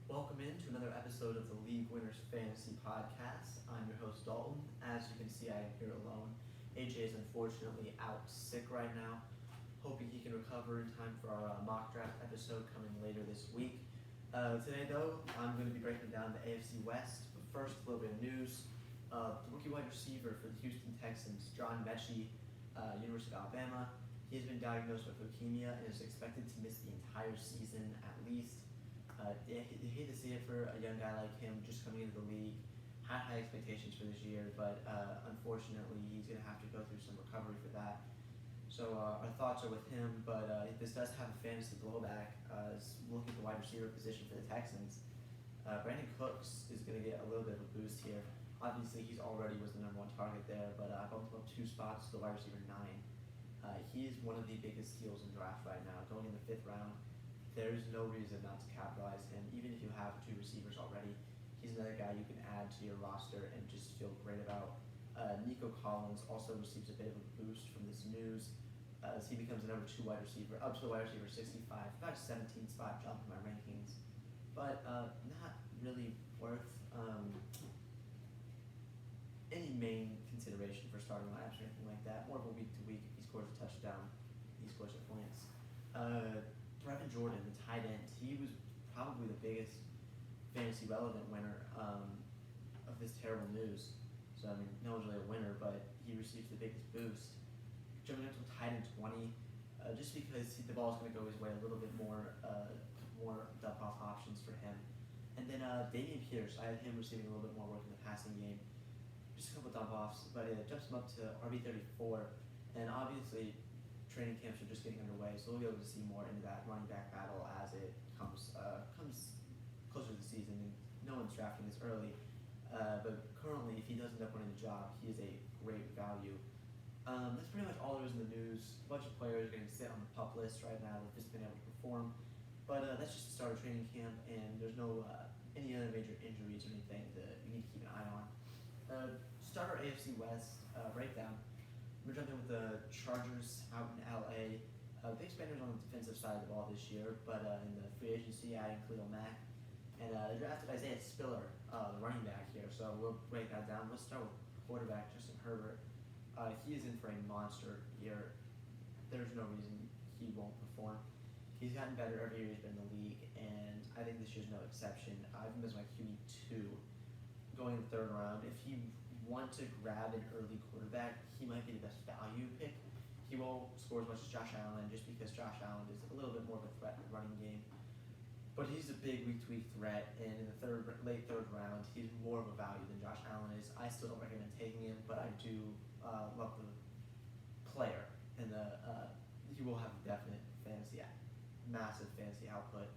Welcome in to another episode of the League Winners Fantasy Podcast. I'm your host Dalton. As you can see, I am here alone. AJ is unfortunately out sick right now. Hoping he can recover in time for our mock draft episode coming later this week. Today though, I'm going to be breaking down the AFC West. But first, a little bit of news. The rookie wide receiver for the Houston Texans, John Metchie, University of Alabama. He has been diagnosed with leukemia and is expected to miss the entire season at least. You hate to see it for a young guy like him just coming into the league. Had high expectations for this year, but unfortunately he's going to have to go through some recovery for that. So our thoughts are with him, but this does have a fantasy blowback. Looking at the wide receiver position for the Texans, Brandon Cooks is going to get a little bit of a boost here. Obviously he's already was the number one target there, but I bumped him up 2 spots to the wide receiver 9. He is one of the biggest steals in draft right now, going in the 5th round. There's no reason not to capitalize him. Even if you have 2 receivers already, he's another guy you can add to your roster and just feel great about. Nico Collins also receives a bit of a boost from this news as he becomes the number 2 wide receiver, up to the wide receiver 65, about a 17 spot jump in my rankings, but not really worth any main consideration for starting lineups or anything like that. More of a week to week. If he scores a touchdown, he scores a points. Devonta Jordan, the tight end, he was probably the biggest fantasy relevant winner of this terrible news. So, I mean, no one's really a winner, but he received the biggest boost. Jumping up to a tight end 20, just because the ball's going to go his way a little bit more dump-off options for him. And then Damien Pierce, I had him receiving a little bit more work in the passing game. Just a couple dump-offs, but it jumps him up to RB34. And obviously, training camps are just getting underway, so we'll be able to see more into that running back battle as it comes closer to the season. And no one's drafting this early, but currently, if he does end up winning the job, he is a great value. That's pretty much all there is in the news. A bunch of players are going to sit on the PUP list right now that've just been able to perform, but that's just the start of training camp, and there's no any other major injuries or anything that you need to keep an eye on. Start our AFC West breakdown. We're jumping with the Chargers out in LA. Big spenders on the defensive side of the ball this year, but in the free agency, adding Khalil Mack. And they drafted Isaiah Spiller, the running back here, so we'll break that down. Let's start with quarterback Justin Herbert. He is in for a monster year. There's no reason he won't perform. He's gotten better every year he's been in the league, and I think this year's no exception. I have him as my QB2 going in the 3rd round. If you want to grab an early quarterback, he might be the best value pick. He won't score as much as Josh Allen just because Josh Allen is a little bit more of a threat in the running game. But he's a big week-to-week threat, and in the late third round, he's more of a value than Josh Allen is. I still don't recommend taking him, but I do love the player, and he will have definite massive fantasy output.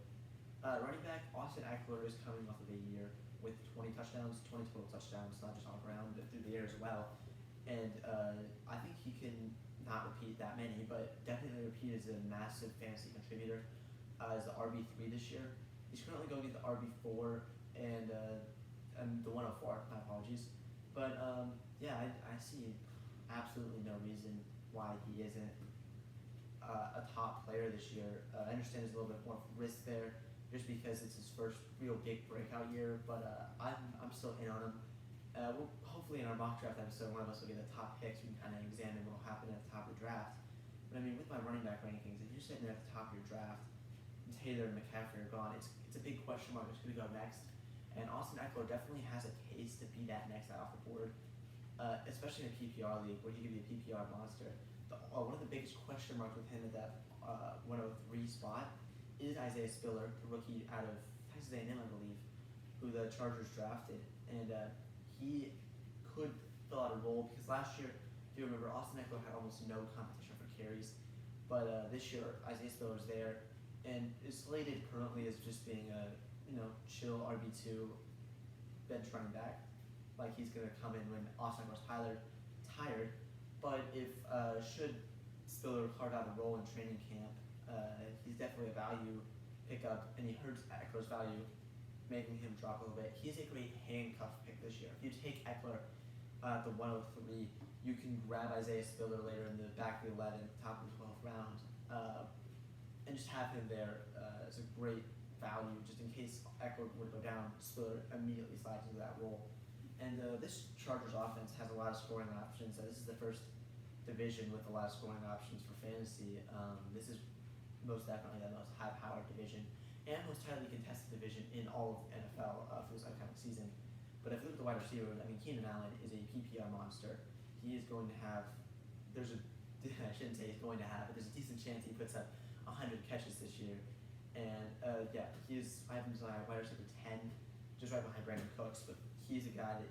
Running back Austin Eckler is coming off of a year with 20 touchdowns, 20 total touchdowns, not just on the ground, but through the air as well. And I think he can not repeat that many, but definitely repeat as a massive fantasy contributor as the RB3 this year. He's currently going to the RB4 and the 104, my apologies. But yeah, I see absolutely no reason why he isn't a top player this year. I understand there's a little bit more risk there, just because it's his first real big breakout year, but I'm still in on him. We'll hopefully in our mock draft episode, one of us will get the top picks. We can kind of examine what will happen at the top of the draft. But I mean, with my running back rankings, if you're sitting there at the top of your draft, and Taylor and McCaffrey are gone, it's a big question mark. Who's going to go next? And Austin Eckler definitely has a case to be that next guy off the board, especially in a PPR league where he could be a PPR monster. One of the biggest question marks with him at that 103 spot is Isaiah Spiller, the rookie out of Texas A&M, I believe, who the Chargers drafted. And he could fill out a role because last year, if you remember, Austin Eckler had almost no competition for carries. But this year, Isaiah Spiller is there and is slated currently as just being a chill RB2 bench running back. Like he's going to come in when Austin Eckler's tired. But if should Spiller carve out a role in training camp, he's definitely a value pickup, and he hurts Eckler's value, making him drop a little bit. He's a great handcuff pick this year. If you take Eckler at the 103, you can grab Isaiah Spiller later in the back of the 11th, top of the 12th round, and just have him there as a great value, just in case Eckler Eckler were to go down, Spiller immediately slides into that role. And this Chargers offense has a lot of scoring options. This is the first division with a lot of scoring options for fantasy. This is most definitely the most high-powered division and most highly contested division in all of NFL for this upcoming season. But if you look at the wide receivers, I mean, Keenan Allen is a PPR monster. He is going to have, I shouldn't say he's going to have, but there's a decent chance he puts up 100 catches this year. And I have him as wide receiver 10, just right behind Brandon Cooks, but he's a guy that,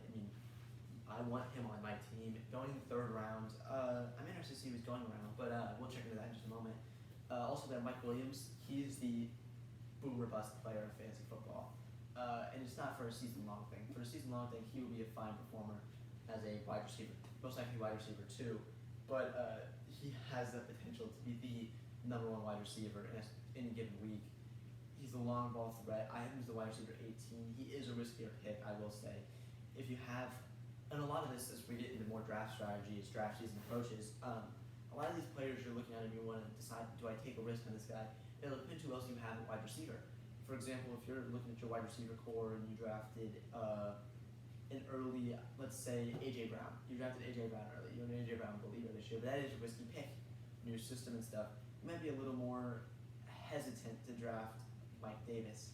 I want him on my team. Going in the third round, I'm interested to see who's going around, but we'll check into that in just a moment. Also there, Mike Williams, he's the boom or bust player of fantasy football. And it's not for a season-long thing. For a season-long thing, he will be a fine performer as a wide receiver, most likely wide receiver 2, but he has the potential to be the #1 wide receiver in any given week. He's a long ball threat. I have him as the wide receiver 18. He is a riskier pick, I will say. If you have, and a lot of this, as we get into more draft strategy, as draft season approaches, a lot of these players you're looking at and you want to decide, do I take a risk on this guy? It'll depend who else you have at wide receiver. For example, if you're looking at your wide receiver core and you drafted an early, let's say, A.J. Brown. You drafted A.J. Brown early. You're an A.J. Brown believer this year, but that is a risky pick in your system and stuff. You might be a little more hesitant to draft Mike Davis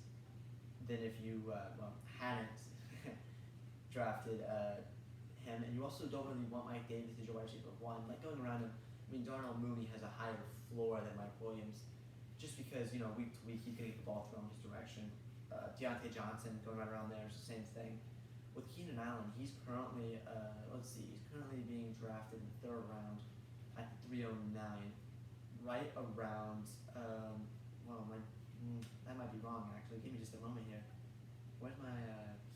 than if you hadn't drafted him, and you also don't really want Mike Davis as your wide receiver 1. Like going around him, Darnell Mooney has a higher floor than Mike Williams, just because week to week he's gonna get the ball thrown his direction. Deontay Johnson going right around there is the same thing. With Keenan Allen, he's currently he's currently being drafted in the 3rd round at 309, right around that might be wrong actually. Give me just a moment here. Where's my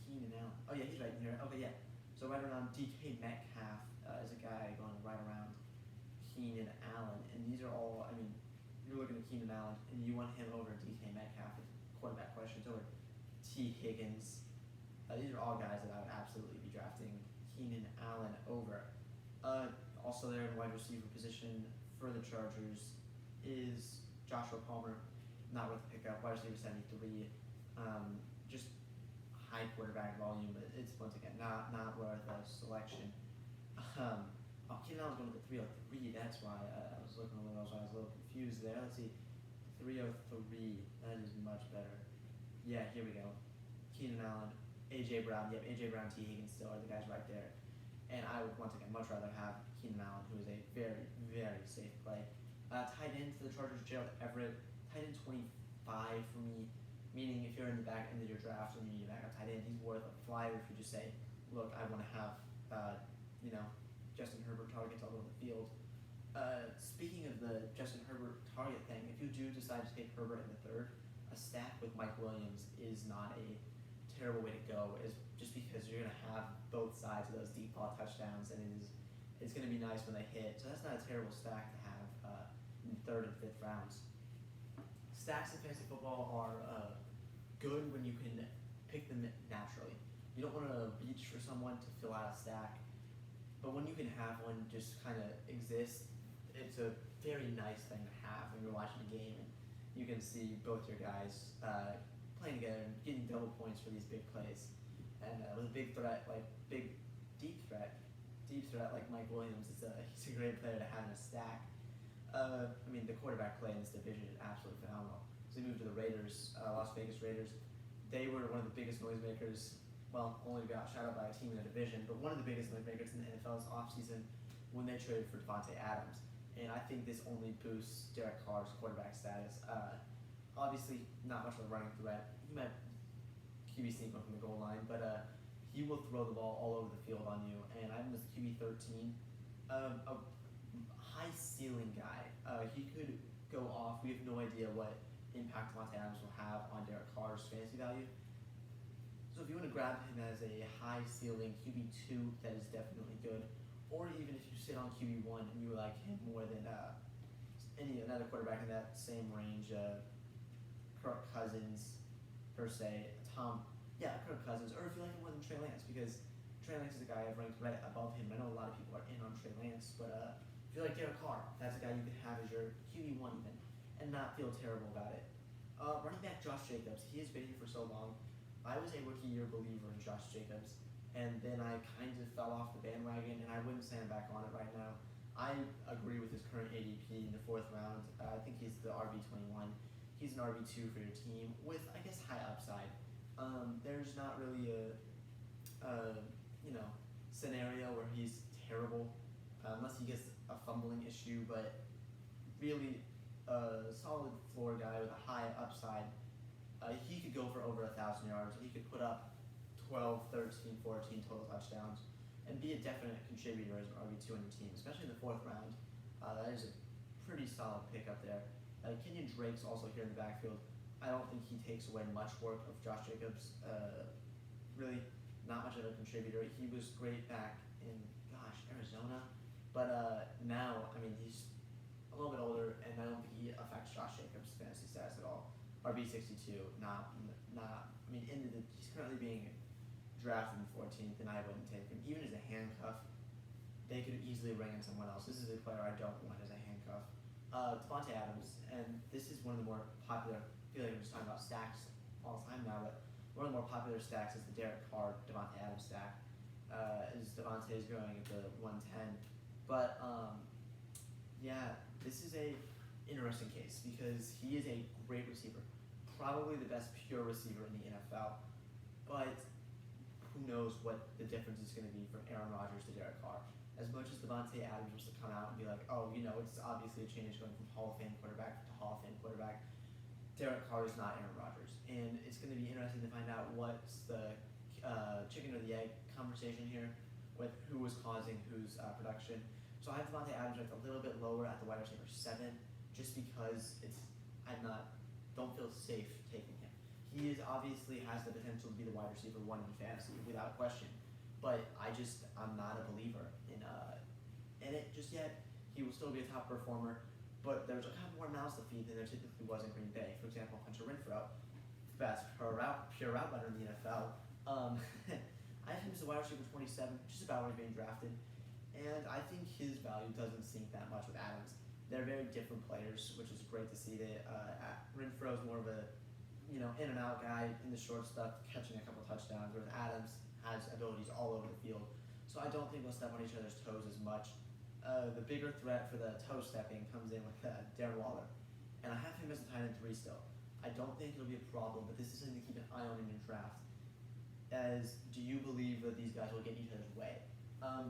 Keenan Allen? Oh yeah, he's right here. Okay, yeah. So right around DK Metcalf is a guy going right around Keenan Allen, and these are all. You're looking at Keenan Allen, and you want him over DK Metcalf. Quarterback questions over T Higgins. These are all guys that I would absolutely be drafting Keenan Allen over. Also there in wide receiver position for the Chargers is Joshua Palmer. Not worth the pickup. Wide receiver 73. Just high quarterback volume, but it's once again not worth a selection. Keenan Allen's going to the 303. That's why I was looking a little confused there. Let's see, 303. That is much better. Yeah, here we go. Keenan Allen, A.J. Brown. Yep, A.J. Brown, T Higgins still are the guys right there. And I would once again much rather have Keenan Allen, who is a very, very safe play. Tight end for the Chargers, Gerald Everett. Tight end 25 for me, meaning if you're in the back end of your draft and you need a backup tight end, he's worth a flyer if you just say, look, I want to have, Justin Herbert targets all over the field. Speaking of the Justin Herbert target thing, if you do decide to take Herbert in the 3rd, a stack with Mike Williams is not a terrible way to go, is just because you're going to have both sides of those deep ball touchdowns, and it's going to be nice when they hit. So that's not a terrible stack to have in the 3rd and 5th rounds. Stacks in fantasy football are good when you can pick them naturally. You don't want to reach for someone to fill out a stack, but when you can have one just kind of exist, it's a very nice thing to have when you're watching a game and you can see both your guys playing together and getting double points for these big plays. And with a big threat, deep threat like Mike Williams, he's a great player to have in a stack. The quarterback play in this division is absolutely phenomenal. So we moved to the Raiders, Las Vegas Raiders. They were one of the biggest noisemakers. Well, only got shot out by a team in the division, but one of the biggest noisemakers in the NFL's offseason when they traded for Devonte Adams. And I think this only boosts Derek Carr's quarterback status. Obviously, not much of a running threat. He might QB sneak one from the goal line, but he will throw the ball all over the field on you. And I'm his QB 13. A high ceiling guy. He could go off. We have no idea what impact Devonte Adams will have on Derek Carr's fantasy value. So if you want to grab him as a high ceiling QB2, that is definitely good. Or even if you sit on QB1 and you like him more than another quarterback in that same range, Kirk Cousins per se, Kirk Cousins, or if you like him more than Trey Lance, because Trey Lance is a guy I've ranked right above him. I know a lot of people are in on Trey Lance, but if you like Derek Carr, that's a guy you could have as your QB1 even, and not feel terrible about it. Running back Josh Jacobs, he has been here for so long. I was a rookie year believer in Josh Jacobs, and then I kind of fell off the bandwagon, and I wouldn't say I'm back on it right now. I agree with his current ADP in the 4th round. I think he's the RB21. He's an RB2 for your team with, I guess, high upside. There's not really a scenario where he's terrible, unless he gets a fumbling issue, but really a solid floor guy with a high upside. He could go for over 1,000 yards. He could put up 12, 13, 14 total touchdowns and be a definite contributor as an RB2 on your team, especially in the 4th round. That is a pretty solid pickup there. Kenyan Drake's also here in the backfield. I don't think he takes away much work of Josh Jacobs. Really not much of a contributor. He was great back in, Arizona. But now, he's a little bit older, and I don't think he affects Josh Jacobs' fantasy stats at all. RB62, he's currently being drafted in the 14th, and I wouldn't take him. Even as a handcuff, they could easily bring in someone else. This is a player I don't want as a handcuff. Devonte Adams, and this is one of the more popular, I feel like we're just talking about stacks all the time now, but one of the more popular stacks is the Derek Carr Devonte Adams stack. As Devonte is going at the 110. But, this is a interesting case because he is a great receiver, probably the best pure receiver in the NFL, but who knows what the difference is going to be from Aaron Rodgers to Derek Carr. As much as Devonte Adams wants to come out and be like, it's obviously a change going from Hall of Fame quarterback to Hall of Fame quarterback, Derek Carr is not Aaron Rodgers. And it's going to be interesting to find out what's the chicken or the egg conversation here with who was causing whose production. So I have Devonte Adams ranked a little bit lower at the wide receiver 7, just because don't feel safe taking him. He obviously has the potential to be the wide receiver 1 in fantasy without question, but I'm not a believer in it just yet. He will still be a top performer, but there's a couple more mouths to feed than there typically was in Green Bay. For example, Hunter Renfrow, best pure route runner in the NFL. I have him as a wide receiver 27, just about where he's being drafted. And I think his value doesn't sync that much with Adams. They're very different players, which is great to see. Renfrow is more of a, in and out guy in the short stuff, catching a couple touchdowns, whereas Adams has abilities all over the field. So I don't think they'll step on each other's toes as much. The bigger threat for the toe stepping comes in with Darren Waller, and I have him as a tight end 3 still. I don't think it'll be a problem, but this is something to keep an eye on in your draft. Do you believe that these guys will get in each other's way?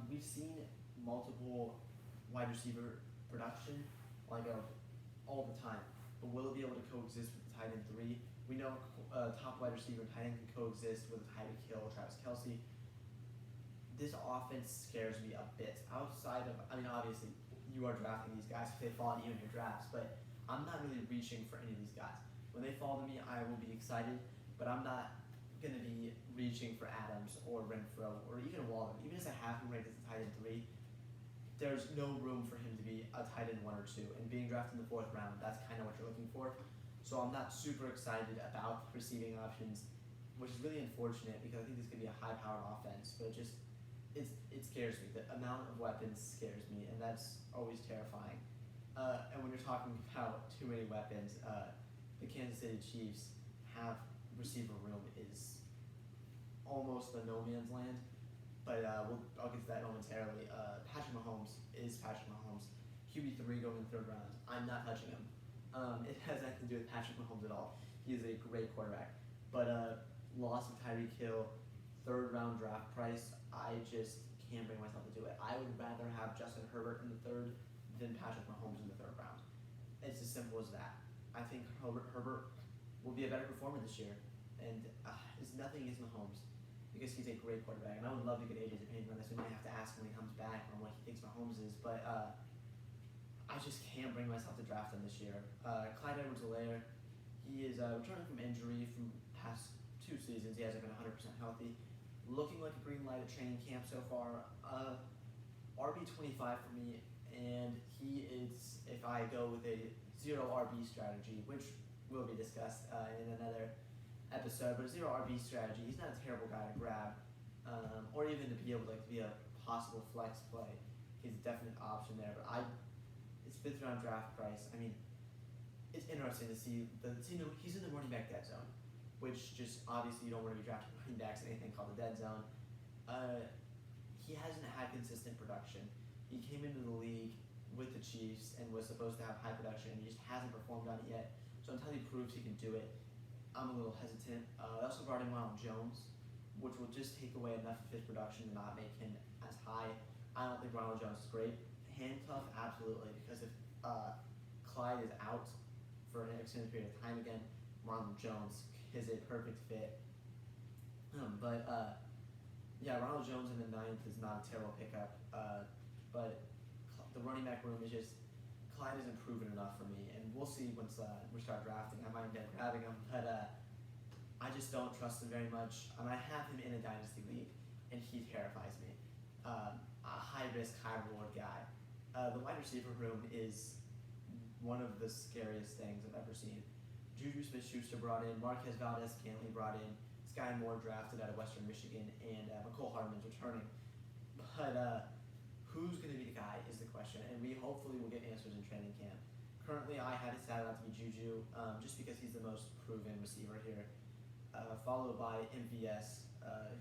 We've seen multiple wide receiver production all the time, but will it be able to coexist with the tight end 3? We know top wide receiver and tight end can coexist with Tyreek Hill, Travis Kelsey. This offense scares me a bit. Outside of, obviously you are drafting these guys if they fall to you in your drafts, but I'm not really reaching for any of these guys. When they fall to me, I will be excited, but I'm not going to be reaching for Adams or Renfrow or even Waller. Even as I have him ranked as a tight end 3, there's no room for him to be a tight end 1 or 2. And being drafted in the 4th round, that's kind of what you're looking for. So I'm not super excited about receiving options, which is really unfortunate because I think this could be a high-powered offense. But it scares me. The amount of weapons scares me, and that's always terrifying. And when you're talking about too many weapons, the Kansas City Chiefs have receiver room is almost a no man's land. But I'll get to that momentarily. Patrick Mahomes is Patrick Mahomes. QB3 going in the 3rd round. I'm not touching him. It has nothing to do with Patrick Mahomes at all. He is a great quarterback. But loss of Tyreek Hill, 3rd round draft price, I just can't bring myself to do it. I would rather have Justin Herbert in the 3rd than Patrick Mahomes in the 3rd round. It's as simple as that. I think Herbert will be a better performer this year. And it's nothing against Mahomes, because he's a great quarterback, and I would love to get AJ's opinion on this. We might have to ask him when he comes back on what he thinks Mahomes is, but I just can't bring myself to draft him this year. Clyde Edwards-Helaire, he is returning from injury from past 2 seasons. He hasn't been 100% healthy. Looking like a green light at training camp so far. RB25 for me, and he is, if I go with a 0 RB strategy, which will be discussed in another episode, but a 0 RB strategy, he's not a terrible guy to grab, or even to be able to be a possible flex play. He's a definite option there, but his 5th round draft price, it's interesting to see he's in the running back dead zone. which just obviously you don't want to be drafting running backs in anything called the dead zone. He hasn't had consistent production. He came into the league with the Chiefs and was supposed to have high production, and he just hasn't performed on it yet. So until he proves he can do it, I'm a little hesitant. They also brought in Ronald Jones, which will just take away enough of his production to not make him as high. I don't think Ronald Jones is great. Handcuff, absolutely, because if Clyde is out for an extended period of time again, Ronald Jones is a perfect fit. Yeah, Ronald Jones in the 9th is not a terrible pickup, but the running back room is just, Clyde isn't proven enough for me, and we'll see once we start drafting. I might end up grabbing him, but I just don't trust him very much. I have him in a dynasty league, and he terrifies me. A high-risk, high-reward guy. The wide receiver room is one of the scariest things I've ever seen. Juju Smith-Schuster brought in, Marquez Valdez-Scantling brought in, Sky Moore drafted out of Western Michigan, and McCole Hardman's returning. But who's going to be the guy is the question, and we hopefully will get answers in training camp. Currently, I had it set out to be Juju, just because he's the most proven receiver here, followed by MVS,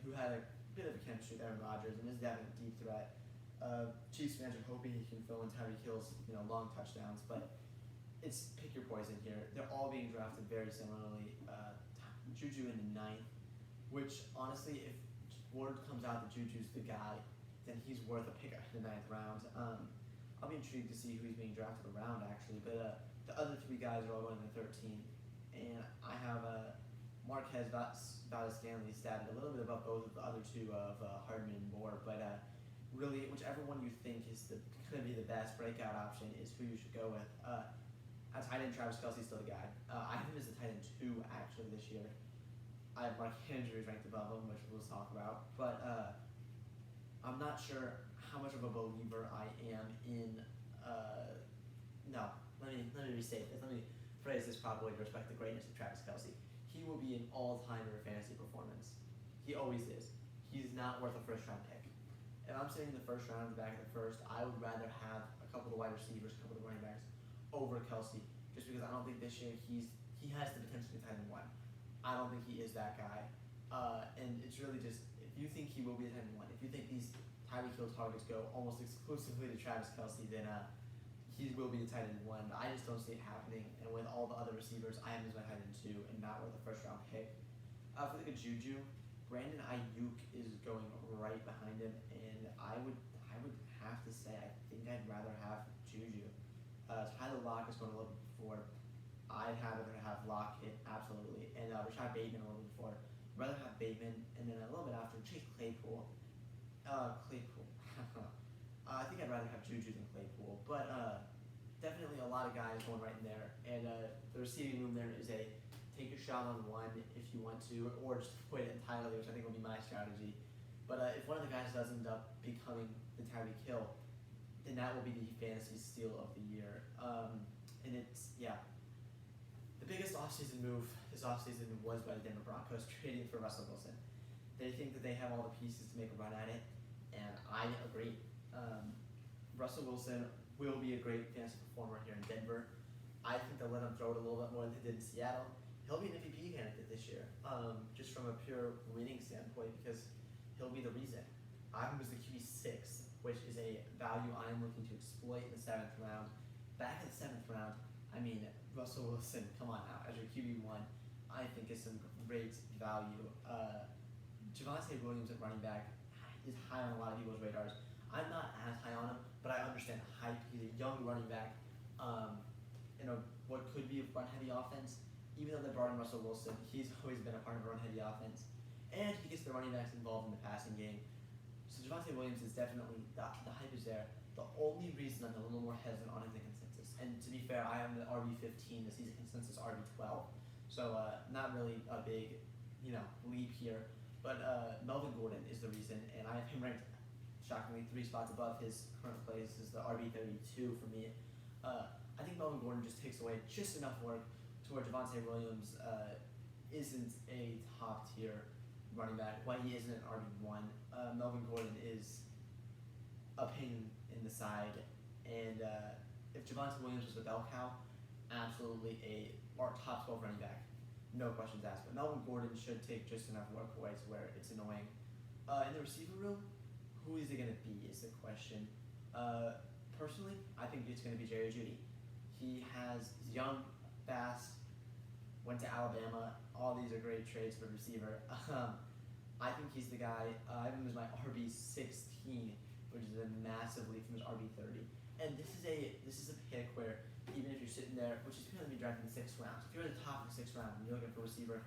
who had a bit of a chemistry with Aaron Rodgers and is definitely a deep threat. Chiefs fans are hoping he can fill in Tyreek Hill's long touchdowns, but it's pick your poison here. They're all being drafted very similarly. Juju in the 9th, which honestly, if word comes out that Juju's the guy, then he's worth a pick in the 9th round. I'll be intrigued to see who he's being drafted around actually, but the other 3 guys are all going in the 13th, and I have Marquez Valdez-Scantling statted a little bit above both of the other 2 of Hardman and Moore, but really, whichever one you think is going to be the best breakout option is who you should go with. At tight end, Travis Kelsey's still the guy. I have him as a tight end 2 actually this year. I have Mark Andrews ranked above him, which we'll talk about, but I'm not sure how much of a believer I am in. No, let me restate this. Let me phrase this properly to respect the greatness of Travis Kelsey. He will be an all-timer fantasy performance. He always is. He's not worth a first-round pick. If I'm sitting in the first round, the back of the first, I would rather have a couple of wide receivers, a couple of running backs over Kelsey, just because I don't think this year he has the potential to be tight end 1. I don't think he is that guy, and it's really just, if you think he will be a tight end 1, if you think these Tyreek Hill targets go almost exclusively to Travis Kelsey, then he will be the tight end 1. I just don't see it happening, and with all the other receivers, I am as my tight end 2 and not worth a first round pick. For the Juju, Brandon Ayuk is going right behind him, and I would have to say I think I'd rather have Juju. Tyler Lockett is going a little bit before. I'd rather have Lockett, absolutely, and Rashad Bateman a little bit before. I'd rather have Bateman, and then a little bit after Chase Claypool. I think I'd rather have Juju than Claypool, but definitely a lot of guys going right in there, and the receiving room there is a take a shot on one if you want to, or just avoid it entirely, which I think will be my strategy. But if one of the guys does end up becoming the Tyreek Hill, then that will be the fantasy steal of the year. And it's, the biggest offseason move this offseason was by the Denver Broncos trading for Russell Wilson. They think that they have all the pieces to make a run at it, and I agree. Russell Wilson will be a great fantasy performer here in Denver. I think they'll let him throw it a little bit more than they did in Seattle. He'll be an MVP candidate this year, just from a pure winning standpoint, because he'll be the reason. I was the QB6, which is a value I am looking to exploit in the 7th round. Back in the 7th round, I mean, Russell Wilson, come on now, as your QB1, I think is some great value. Devonte Williams at running back is high on a lot of people's radars. I'm not as high on him, but I understand the hype. He's a young running back in what could be a run-heavy offense. Even though they brought in Russell Wilson, he's always been a part of a run-heavy offense. And he gets the running backs involved in the passing game. So Devonte Williams is definitely, the hype is there. The only reason I'm a little more hesitant on him than consensus, and to be fair, I am the RB15, this season consensus RB12. So not really a big, leap here. But Melvin Gordon is the reason, and I have him ranked, shockingly, 3 spots above his current place as the RB32 for me. I think Melvin Gordon just takes away just enough work to where Devonte Williams isn't a top-tier running back. Why he isn't an RB1, Melvin Gordon is a pain in the side, and if Devonte Williams was a bell cow, absolutely our top 12 running back. no questions asked. But Melvin Gordon should take just enough work away to where it's annoying. In the receiver room, who is it going to be is the question. Personally, I think it's going to be Jerry Jeudy. He's young, fast, went to Alabama. All these are great traits for a receiver. I think he's the guy. I have him as my RB16, which is a massive leap from his RB30. And this is a pick where even if you're sitting there, which is going to be drafted in the 6th round, if you're at the top of the 6th round and you're looking for a receiver,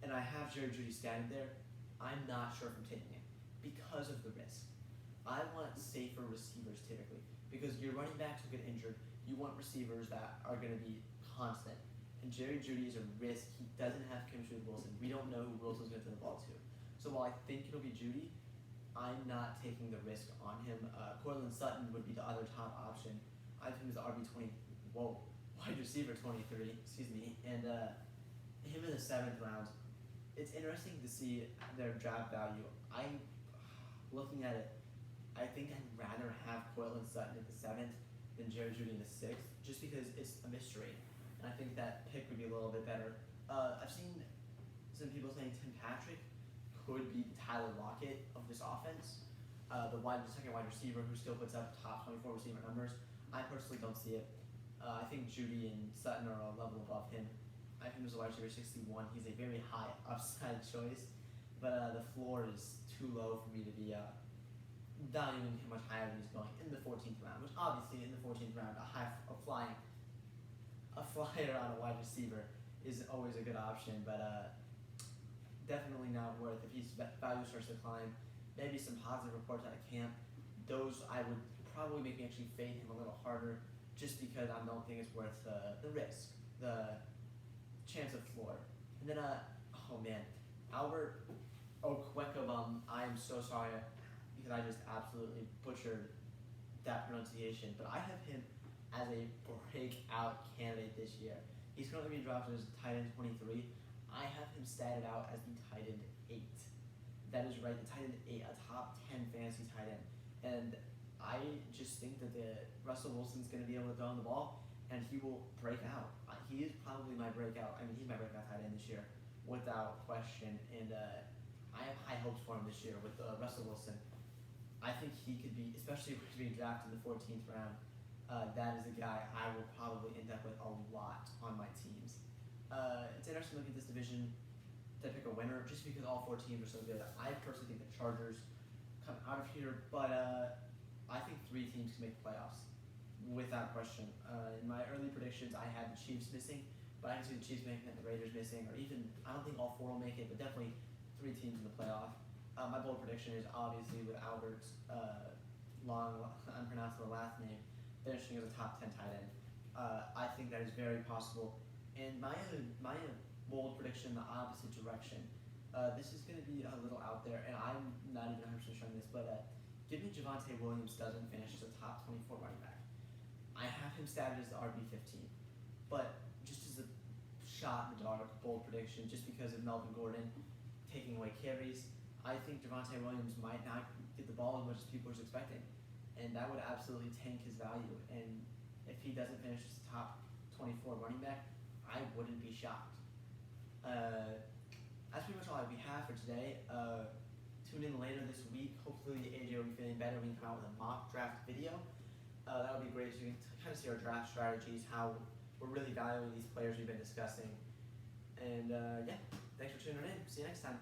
and I have Jerry Jeudy standing there, I'm not sure if I'm taking it because of the risk. I want safer receivers typically because your running backs will get injured. You want receivers that are going to be constant. And Jerry Jeudy is a risk. He doesn't have chemistry with Wilson. We don't know who Wilson's going to throw the ball to. So while I think it'll be Jeudy, I'm not taking the risk on him. Courtland Sutton would be the other top option. I think he's the RB20. Wide receiver 23. Excuse me. And him in the 7th round. It's interesting to see their draft value. Looking at it, I think I'd rather have Courtland Sutton in the 7th than Jerry Jeudy in the 6th, just because it's a mystery. And I think that pick would be a little bit better. I've seen some people saying Tim Patrick could be Tyler Lockett of this offense, the second wide receiver who still puts up top 24 receiver numbers. I personally don't see it. I think Jeudy and Sutton are a level above him. I think there's a wide receiver 61. He's a very high upside choice, but the floor is too low for me to be valuing him much higher than he's going in the 14th round. Which obviously in the 14th round, a flyer on a wide receiver is always a good option, but definitely not worth. If his value starts to climb, maybe some positive reports out of camp. Those I would probably make me actually fade him a little harder, just because I don't think it's worth the risk, the chance of floor. And then Albert Okwekabum, I am so sorry because I just absolutely butchered that pronunciation, but I have him as a breakout candidate this year. He's currently being drafted as tight end 23. I have him statted out as the tight end 8. That is right, the tight end 8, a top 10 fantasy tight end. And I just think that Russell Wilson's going to be able to throw on the ball, and he will break out. He is probably my breakout. He's my breakout tight end this year, without question. And I have high hopes for him this year with Russell Wilson. I think he could be, especially if he's being drafted in the 14th round. That is a guy I will probably end up with a lot on my teams. It's interesting looking at this division to pick a winner, just because all 4 teams are so good. I personally think the Chargers come out of here, but I think 3 teams can make the playoffs. Without question. In my early predictions, I had the Chiefs missing, but I can see the Chiefs making it, the Raiders missing, or even, I don't think all 4 will make it, but definitely 3 teams in the playoff. My bold prediction is obviously with Albert's long, unpronounceable last name, finishing as a top 10 tight end. I think that is very possible. And my bold prediction in the opposite direction. This is going to be a little out there, and I'm not even 100% sure on this, but give me Devonte Williams doesn't finish as a top 24 running back. I have him statted as the RB15, but just as a shot in the dark, bold prediction, just because of Melvin Gordon taking away carries, I think Devonte Williams might not get the ball as much as people are expecting, and that would absolutely tank his value. And if he doesn't finish as the top 24 running back, I wouldn't be shocked. That's pretty much all we have for today. Tune in later this week. Hopefully AJ will be feeling better. We can come out with a mock draft video. That would be great, so you can kind of see our draft strategies, how we're really valuing these players we've been discussing. And yeah, thanks for tuning in. See you next time.